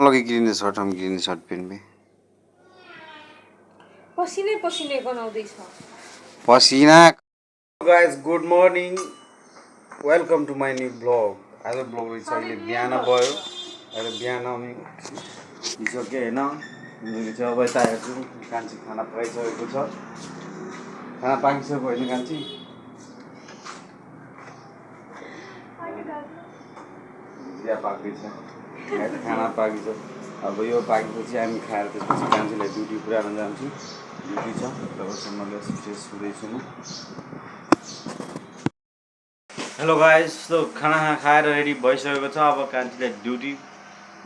लगे green shirt, हम green shirt पहनबे। पसीने पसीने गनाउँदैछ पसीना। Guys good morning, welcome to my new blog. आज ब्लग रहेछ अहिले बिहान भयो। अहिले बिहान हामी उठिसक्यो होइन। अब यता हेर्छु कान्छी खाना पकाइसकेको छ। खाना पाकिसक्यो होइन कान्छी? भुजिया पाक्दैछ, खाना पाकिसक्यो। अब यो पाकेपछि हामी खाएर त्यसपछि कान्छीलाई ड्युटी पुऱ्याउन जान्छु। ड्युटी छ, तबसम्म फ्रेस हुँदैछु म। हेलो गाइस, तो खाना खाएर रेडी भइसकेको छ। अब कान्छीलाई ड्युटी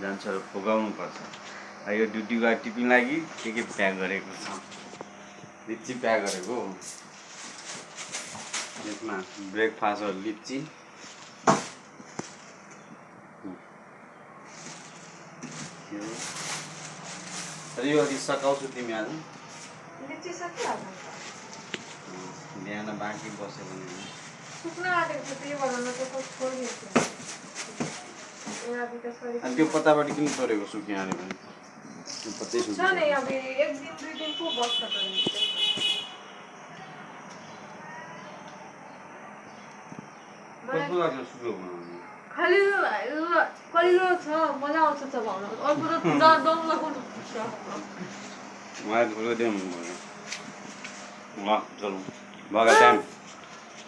जान्छ र पुगाउनु पर्छ। यो ड्युटीको टिफिन लागि के प्याक गरेको छ। लिच्ची प्याक गरेको। यसमा ब्रेकफास्ट हो लिच्ची। यो अघि सकाउँछु तिमी आज। लिच्ची सकिहाल्छ बिहान बाँकी बस्यो भने सुक्न आँटेको छ, त्यही भएर म त छोडिदिन्छु। अनि त्यो पत्ताबाट किन छोडेको सुकिहाल्यो भने? त्यो पत्तै छ नि, अब एक दिन दुई दिन पो बस्छ त कस्तो लाग्छ सुक्यो बनाउनु? खालि कलिलो छ, मजा आउँछ चबाउन। अर्को त दम लगाउनु पर्छ। मलाई थोरै दिन भयो। ल चल भयो,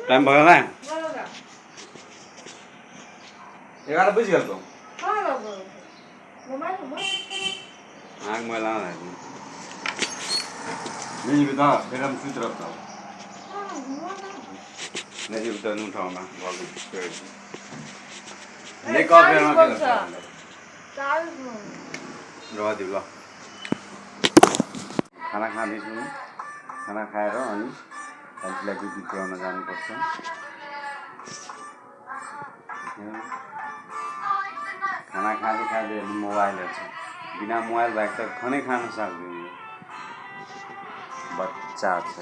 टाइम भयो ना? 11 बजिहाल्छ। आग मैला नहीं बता, फिर हम सुत रहता हूँ नहीं बता नहीं उठाऊंगा नहीं कॉफी में रह दी ल। खाना खाँदैछु। खाना खाएर अनि कान्छीलाई ड्युटी पुऱ्याउन जानुपर्छ। खाना खाँदै खाँदै मोबाइल हेर्छ। बिना मोबाइल भएको त खानै खान सक्दैन। बच्चा छ।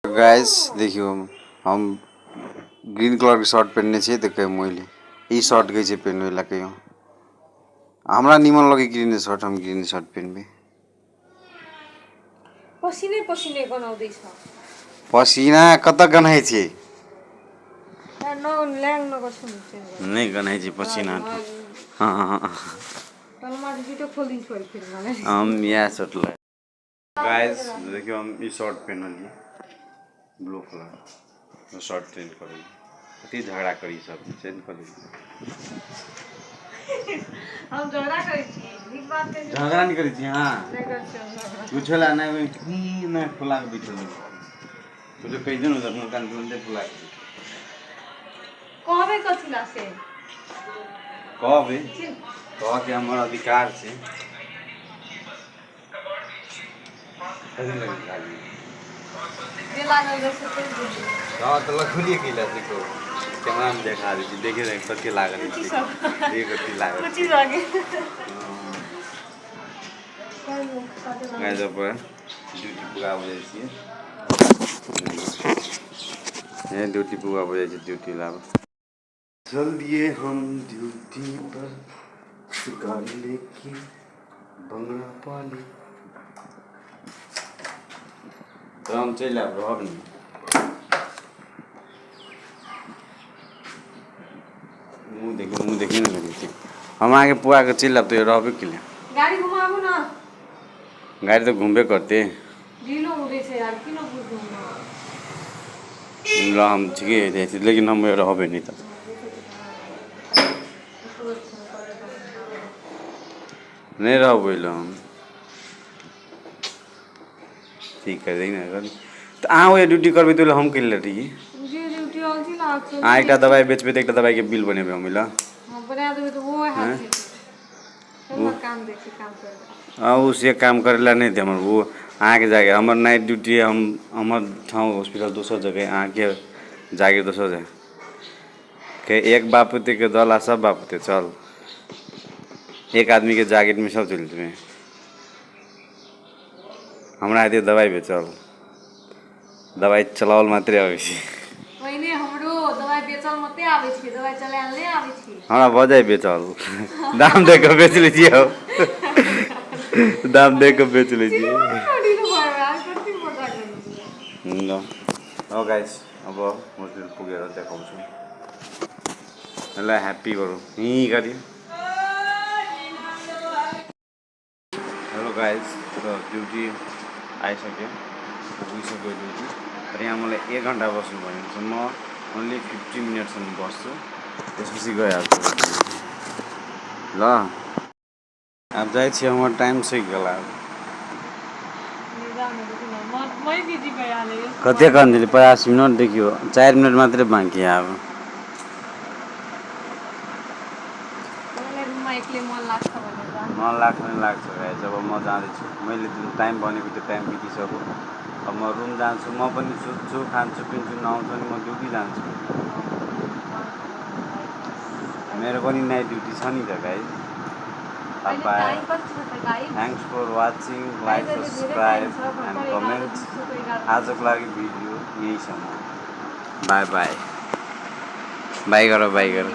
गाइस देखियो, हम ग्रीन कलर के शर्ट पहनने छे। देखे मैले ई शर्ट गई छे पहनवे ला कहियो। हमरा निमन लगे ग्रीन शर्ट, हम ग्रीन शर्ट पहनबे। पसीने पसीने गनाउँदैछ। पसीना कता गनाइ छे? ल्याङ नगर्छु नि। नहीं गनाइ छे पसीना। हां तलमाथि छिटो खोलिदिन्छु है फेरि मलाई। हम यहाँ शर्ट लगाए। गाइस देखियो, हम ई शर्ट पहन लिए ब्लू कलर तो शर्ट चेंज कर ली। कति झगड़ा करी सब चेंज कर ली। हम झगड़ा करै छी, ठीक बात है। झगड़ा नहीं करी थी। हां नहीं करछौ झगड़ा। पूछला नहीं नहीं फुला के बैठल तुझे कह दिन उधर न कान तुंदे फुला के कहबे कथिला से कहबे कह के हमर अधिकार से कथि लगे गाली जे लागल जैसे तो हां तो लखुली केला देखो कैमरा में देखा दी देखे देख कथि लागल ये कथि लागल कुछ लागे गाइस अब ड्यूटी पूरा हो जाए छी। ये ड्यूटी पूरा हो जाए छी। ड्यूटी लाभ चल दिए हम ड्यूटी पर गाड़ी लेके बंगला पाली तो हम चल आब रहब नहीं। मुँह देखी नहीं लगी थी। हम आगे पुआ के चल अब तो रहबे के लिए। गाड़ी घुमाबो ना। गाड़ी तो घूमबे करते ढिलो हुँदै छ यार, किन बुझ्नु न। ल हम ठिकै है, लेकिन हम रहबे नहीं त नहीं रहबे ल हम ठीक है देख ना तो अहाँ वो ड्यूटी करबे तो हम के लिए रही जे ड्यूटी अलसी लाग्छ। अहाँ एक दवाई बेचबे तो एक दवाई के बिल बनेबे हम ल। हां बना देबे तो वो हाथ से सब काम देखि काम कर। उसे काम करेला नहीं थे हमारे वो अहाँ के जाके हमार नाइट ड्यूटी है। हम हमार ठाउँ हॉस्पिटल दोसर जगह अहाँ के जाके दोसर जगह के एक बापुते के दला सब बापुते चल एक आदमी के जैकेट में सब चलते हैं। हमरा आते दवाई बेचल दवाई चलावल मात्रै आवे छी। पहिले हमरो दवाई बेचल मते आबै छै दवाई चलाएल नै आबै छै हमरा बजाय बेचल दाम दे के बेच लीजिए हो दाम दे के बेच लीजिए ल हो गाइस अब होटल पुगेर देखाउँछु ल ह्याप्पी गरौँ गरी हेलो गाइस तो ड्युटी आइसक्यो पुगिसक्यो ड्युटी र यहाँ मलाई 1 घन्टा बस्नु भनेको छ म ओन्ली 50 मिनटसम्म बस्छु त्यसपछि गइहाल्छु ल अब जाइ छी हमर टाइम सही गेला कते कन्दिले 50 मिनट देखियो 4 मिनट मात्रै बाँकी अब मन लाग्छ गाइस जब म जाँदैछु मैले जुन टाइम भनेको त्यो टाइम बितिसक्यो अब म रुम जान्छु म पनि सुत्छु खान्छु पिन्छु नुहाउँछु अनि म ड्युटी जान्छु मेरो पनि नाइट ड्युटी छ नि त guys thanks for watching like subscribe and comment आजको लागि भिडियो यहीसम्म बाई बाई बाई गर